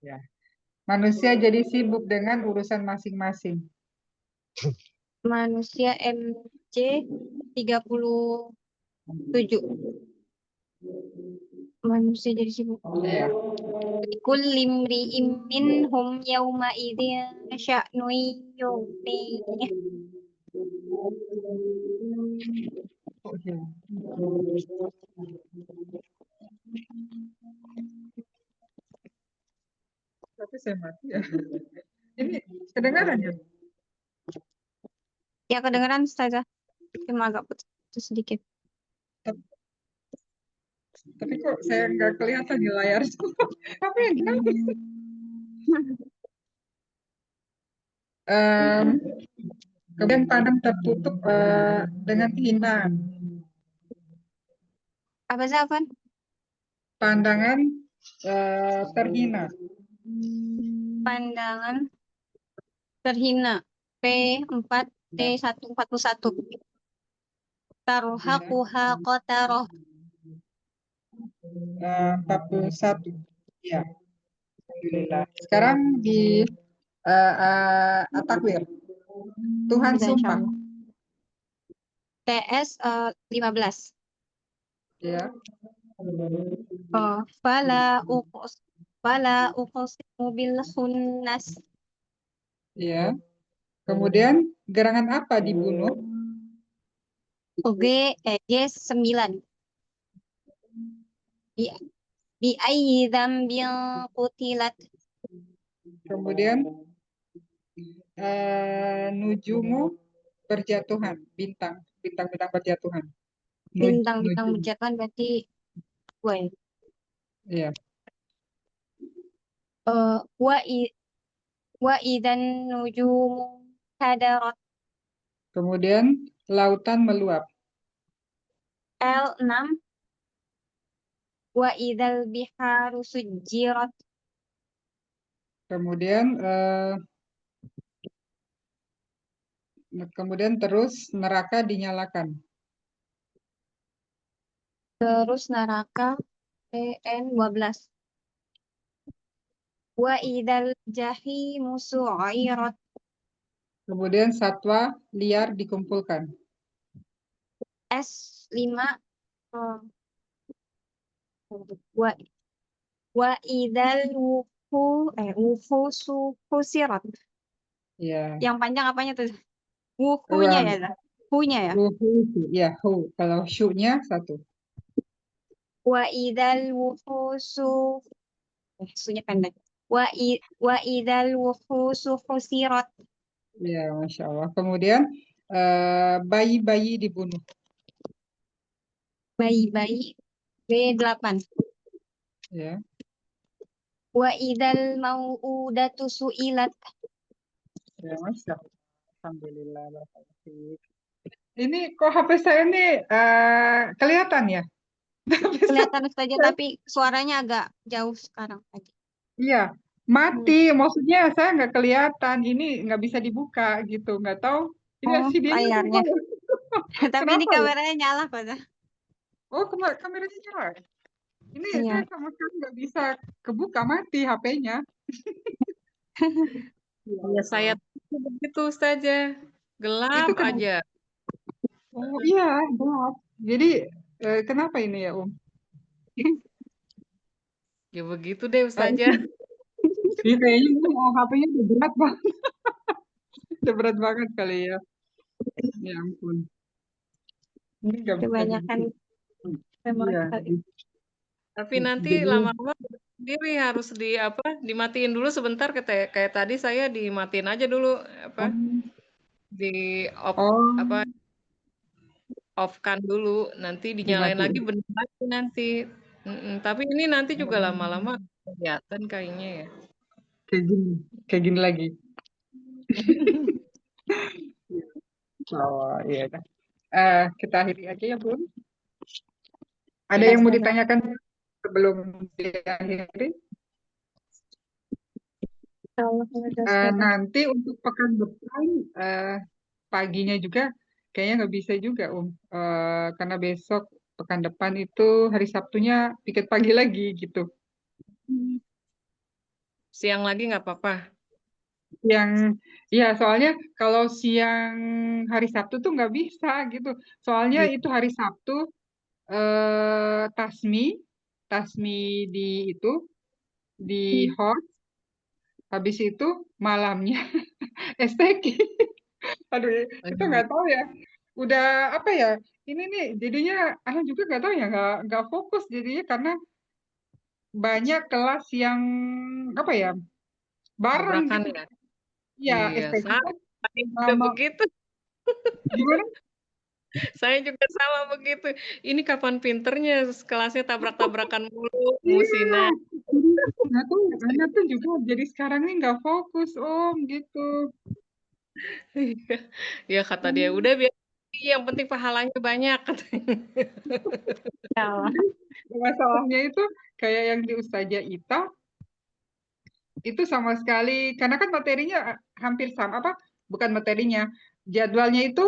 ya, manusia jadi sibuk dengan urusan masing-masing. Manusia MJ 37. Manusia jadi sibuk. Ya. Kulli imri'in minhum yauma idzin sya'nun yughnihi. Oh, iya. Tapi saya mati ya. Ini kedengaran ya? Ya, kedengaran, Ustazah. Cuma agak putus sedikit. Tapi kok saya nggak kelihatan di layar. Apa yang kenapa? Kemudian pandang tertutup dengan kehinaan. Apa sih, Afan? Pandangan terhina. Pandangan terhina. P4T141. Tarhaquha qatarah. 41. Ya. Alhamdulillah. Sekarang di At-Takwir. Tuhan Bisa, sumpah. insyaallah. TS 15. Ya. Fala uqsimu bil khunnas. Ya. Kemudian gerangan apa dibunuh? G9. Bi ayyi dzambin qutilat. Kemudian nujumu berjatuhan, bintang-bintang berjatuhan. Bintang-bintang Nujum. berjatuhan berarti gue. Iya. Wa idan nujumu hadarat. Kemudian lautan meluap. L6. Wa idzal biharu sujjirat. Kemudian terus neraka dinyalakan. Terus neraka PN12. Wa idzal jahimu su'irat. Kemudian satwa liar dikumpulkan. S5. Wa idzal wufusu husirat. Ya. Yang panjang apanya tuh? Wuhunya ya, Zah? Hunya ya? Ya, hu. Kalau shu-nya satu. Wa idzal wufusu sunya pendek. Wa idzal wufusu husirat. Ya, Masya Allah. Kemudian bayi-bayi dibunuh. Bayi-bayi B8. Ya. Wa idzal mau'udatu su'ilat. Ya, Masya Allah. Alhamdulillah. Ini kok HP saya ini kelihatan ya? Kelihatan saja tapi suaranya agak jauh sekarang aja. Iya, mati. Maksudnya saya nggak kelihatan. Ini nggak bisa dibuka gitu. Nggak tahu. Ini Oh, CD-nya layarnya. Tapi ini Kenapa ya? kameranya nyala kok, Zah. Oh, kameranya nyala. Ini Iya. saya sama sekali nggak bisa kebuka, mati HP-nya. Ya saya begitu saja. Gelap Itu kenapa? aja. Oh iya, gelap. Jadi kenapa ini ya, Ya begitu deh Ustazah. Ini kayaknya HP-nya udah berat banget. Udah berat banget kali ya. Ya ampun. Ini nggak bisa Kebanyakan iya, memang kali. Tapi nanti jadinya lama-lama sendiri harus dimatiin dulu sebentar kayak tadi saya dimatiin aja dulu apa oh, di off apa oh, off-kan dulu, nanti dinyalain lagi dimatiin. bener lagi nanti. Tapi ini nanti juga Oh, lama-lama kelihatan kayaknya ya. kayak gini, kayak gini lagi. Oh, iya. Dah. Kita akhiri aja ya, Bun. Ada Ya, yang mau sudah. ditanyakan sebelum diakhiri? Allah sudah. Nanti untuk pekan depan paginya juga kayaknya nggak bisa juga, karena besok pekan depan itu hari Sabtunya piket pagi lagi gitu. Siang lagi nggak apa-apa. Yang ya soalnya kalau siang hari Sabtu tuh nggak bisa gitu. Soalnya Iya. itu hari Sabtu tasmi tasmi di itu di host, habis itu malamnya STQ. Aduh, itu Aduh, nggak tahu ya. Udah apa ya? Ini nih jadinya anak juga nggak tahu ya, nggak fokus jadinya karena banyak kelas yang apa ya bareng tabrakan gitu. ya. Ya Iya, STQ sama. kan Saya juga sama begitu. gimana? Saya juga sama begitu. Ini kapan pinternya kelasnya tabrak-tabrakan mulu, Iya, musinan. jadi nggak tahu ya, anak tuh juga jadi sekarang ini nggak fokus gitu. Iya. Ya kata dia, Hmm, udah biar yang penting pahalanya banyak katanya. Ya Allah. jadi masalahnya itu kayak yang di Ustazah Ita itu sama sekali karena kan materinya hampir sama apa bukan materinya jadwalnya itu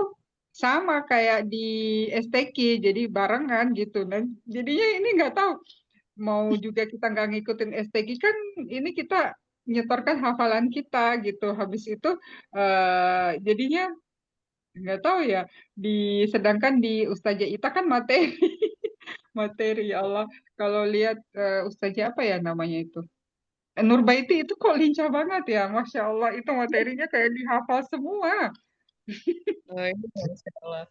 sama kayak di STQ jadi barengan gitu dan jadinya ini nggak tahu mau juga kita nggak ngikutin STQ kan ini kita nyetorkan hafalan kita gitu habis itu jadinya nggak tahu ya di sedangkan di Ustazah Ita kan materi materi ya Allah kalau lihat Ustazah apa ya namanya itu Nurbaiti itu kok lincah banget ya, Masya Allah. Itu materinya kayak dihafal semua. Oh, iya, Masya Allah.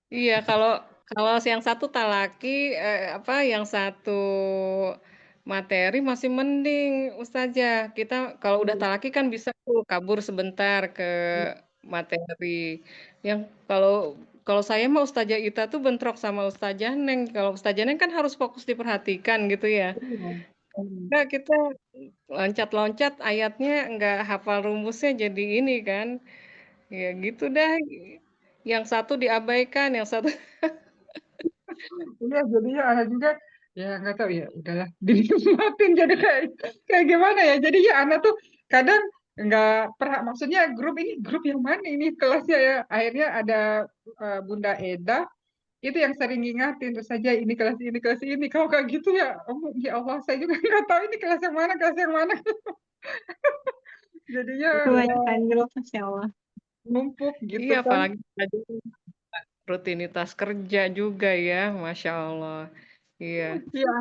Iya, kalau kalau yang satu talaki, apa, yang satu materi masih mending Ustazah. Kita kalau udah talaki kan bisa tuh kabur sebentar ke materi. Yang kalau kalau saya mah Ustazah Ita tuh bentrok sama Ustazah Neng. Kalau Ustazah Neng kan harus fokus diperhatikan gitu ya. Iya. Enggak, kita loncat-loncat ayatnya nggak hafal rumusnya jadi ini kan. Ya gitu dah. Yang satu diabaikan, yang satu Iya, jadinya anak juga, ya nggak tahu ya, udahlah, dinikmatin. Jadi kayak kayak gimana ya. Jadinya anak tuh kadang nggak pernah, maksudnya grup yang mana ini kelasnya ya. Akhirnya ada Bunda Eda, itu yang sering ngingatin, terus saja ini, kelas ini. Kalau kayak gitu ya, oh, ya Allah, saya juga nggak tahu ini kelas yang mana. Jadinya ya Kebanyakan grup, Masya Allah. numpuk gitu iya, kan. apalagi tadi rutinitas kerja juga ya, Masya Allah. Iya. Iya,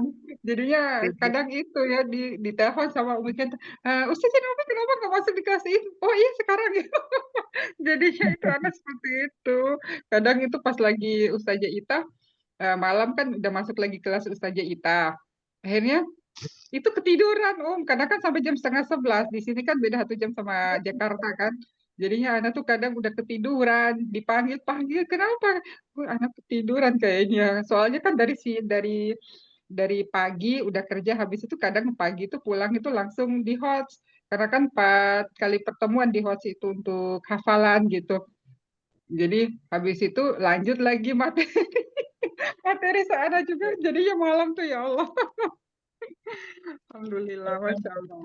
jadinya Ribet. kadang itu ya di telepon sama Umi kan, Ustaz kenapa nggak masuk di kelas ini? Oh iya sekarang ya. Jadinya itu anak seperti itu. Kadang itu pas lagi Ustazah Ita, malam kan udah masuk lagi kelas Ustazah Ita. Akhirnya itu ketiduran karena kan sampai jam setengah 11. Di sini kan beda 1 jam sama Jakarta kan. Jadinya anak tuh kadang udah ketiduran, dipanggil-panggil, kenapa? Anak ketiduran kayaknya. Soalnya kan dari pagi udah kerja habis itu kadang pagi itu pulang itu langsung di HOTS. Karena kan 4 kali pertemuan di HOTS itu untuk hafalan gitu. Jadi habis itu lanjut lagi materi materi seada juga. Jadinya malam tuh ya Allah. Alhamdulillah, Masya Allah.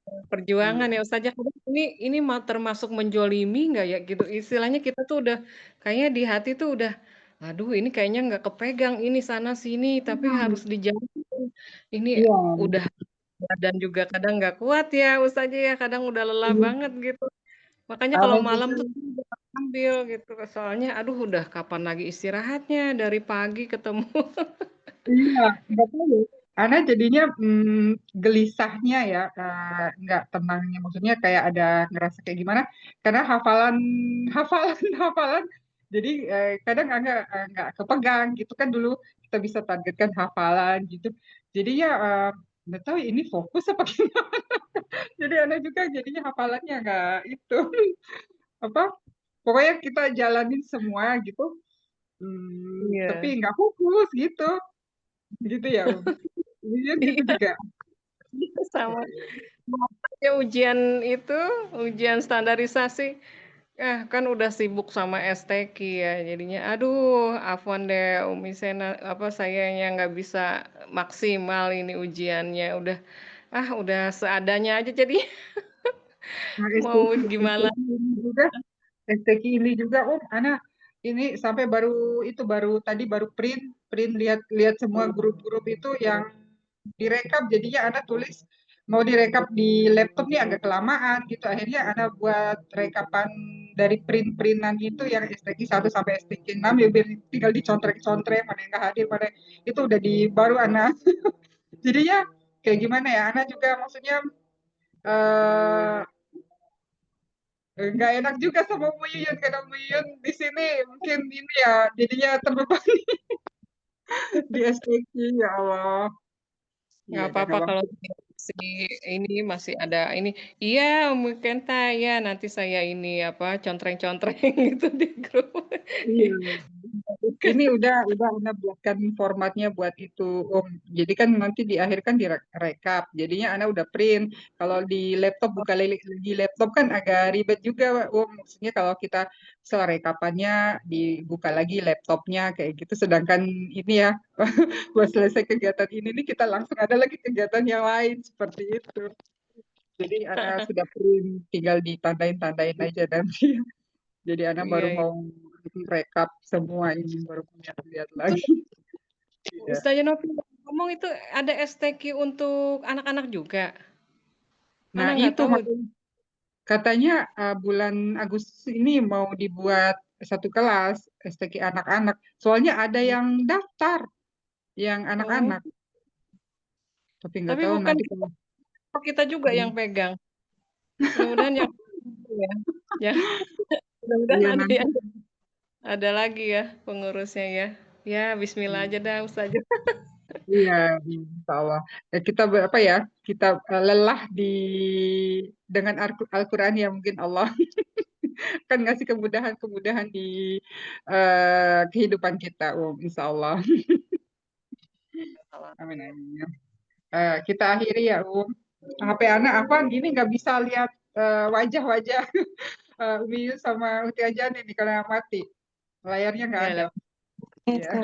Perjuangan Iya. ya Ustazah. Kadang ini termasuk menjolimi nggak ya gitu. Istilahnya kita tuh udah kayaknya di hati tuh udah, aduh ini kayaknya nggak kepegang ini sana sini, tapi harus Hmm, dijalanin. Ini iya. udah badan juga kadang nggak kuat ya Ustazah ya. Kadang udah lelah Iya. banget gitu. Makanya kalau Ada malam juga. tuh ambil gitu. Soalnya aduh udah kapan lagi istirahatnya dari pagi ketemu. Iya, nggak tahu ya. Ana jadinya gelisahnya ya, nggak tenangnya. Maksudnya kayak ada ngerasa kayak gimana? Karena hafalan, hafalan, hafalan. Jadi kadang nggak kepegang gitu kan dulu kita bisa targetkan hafalan gitu. Jadi ya nggak tahu ini fokus apa gimana. Jadi Ana juga jadinya hafalannya nggak itu apa? Pokoknya kita jalanin semua gitu, tapi Iya. nggak fokus gitu, gitu ya. Iya gitu Iya, juga. sama. Ya ujian itu, ujian standarisasi, kan udah sibuk sama STQ ya, jadinya aduh afwan deh Umi Sena, apa sayanya nggak bisa maksimal ini ujiannya, udah seadanya aja jadi Nah, mau gimana. STQ ini juga, STQ ini juga, Ana ini sampai baru print, lihat semua grup-grup itu yang direkap, jadinya Ana tulis mau direkap di laptop nih agak kelamaan gitu. Akhirnya Ana buat rekapan dari print-printan itu yang STQ 1 sampai STQ 6 ya biar tinggal dicontrek-contrek mana yang nggak hadir, mana itu udah di baru Ana. Jadinya kayak gimana ya? Ana juga maksudnya eh nggak enak juga sama Bu Yuyun karena Bu Yuyun di sini mungkin ini ya jadinya terbebani di STQ, ya Allah. Nggak Iya dah apa-apa Allah. kalau si ini masih ada ini. Iya, mungkin ya nanti saya ini apa contreng-contreng gitu di grup. Iya. Ini udah Una buatkan formatnya buat itu, Om. Jadi kan nanti di akhir kan direkap. Jadinya Ana udah print. Kalau di laptop buka lagi laptop kan agak ribet juga, Om. Maksudnya kalau kita setelah rekapannya dibuka lagi laptopnya kayak gitu. Sedangkan ini ya, buat selesai kegiatan ini nih kita langsung ada lagi kegiatan yang lain seperti itu. Jadi Ana sudah print, tinggal ditandain-tandain aja nanti. Jadi Ana baru Iya, iya. mau rekap semua ini, baru lihat Itu lagi. Iya. Ustazah Novi ngomong itu ada STQ untuk anak-anak juga. Nah Anak nggak itu tahu. makanya katanya bulan Agustus ini mau dibuat satu kelas STQ anak-anak. Soalnya ada yang daftar, yang Oh, anak-anak. Tapi nggak tapi tahu bukan nanti kalau kita juga yang pegang. Mudah-mudahan yang ya, ya. Mudah-mudahan iya ada nanti yang ada lagi ya pengurusnya ya. Ya, Bismillah aja dah Ustazah. iya insya Allah. Ya, kita apa ya? Kita lelah dengan Al-Quran ya mungkin Allah kan ngasih kemudahan-kemudahan di kehidupan kita, insya Allah. Amin amin. Kita akhiri ya, HP anak apa gini nggak bisa lihat wajah-wajah Umi Yu sama Uti Ajani nih karena mati. Layarnya nggak Ya ada. lah. Ya.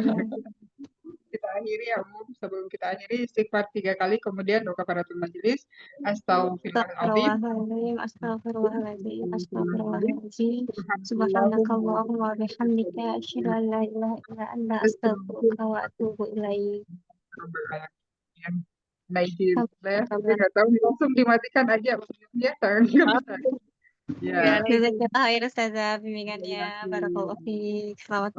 Kita akhiri ya, sebelum kita akhiri istighfar 3 kali, kemudian doa kafaratul majelis. Astagfirullahaladzim. Astagfirullahaladzim, astagfirullahaladzim, Astagfirullahaladzim. astagfirullahaladzim. Subhanallahumma wa Subhanakallahumma wa bihamdika asyhadu an la ilaha illa anta astaghfiruka wa atubu ilaik. bihamdika. Nah, izin saya nggak tahu langsung dimatikan aja ya, nggak bisa. Ya. Ya, nih. Jazakallah khair Ustazah bimbingannya. Terima kasih. Barakallahu fiik. Selamat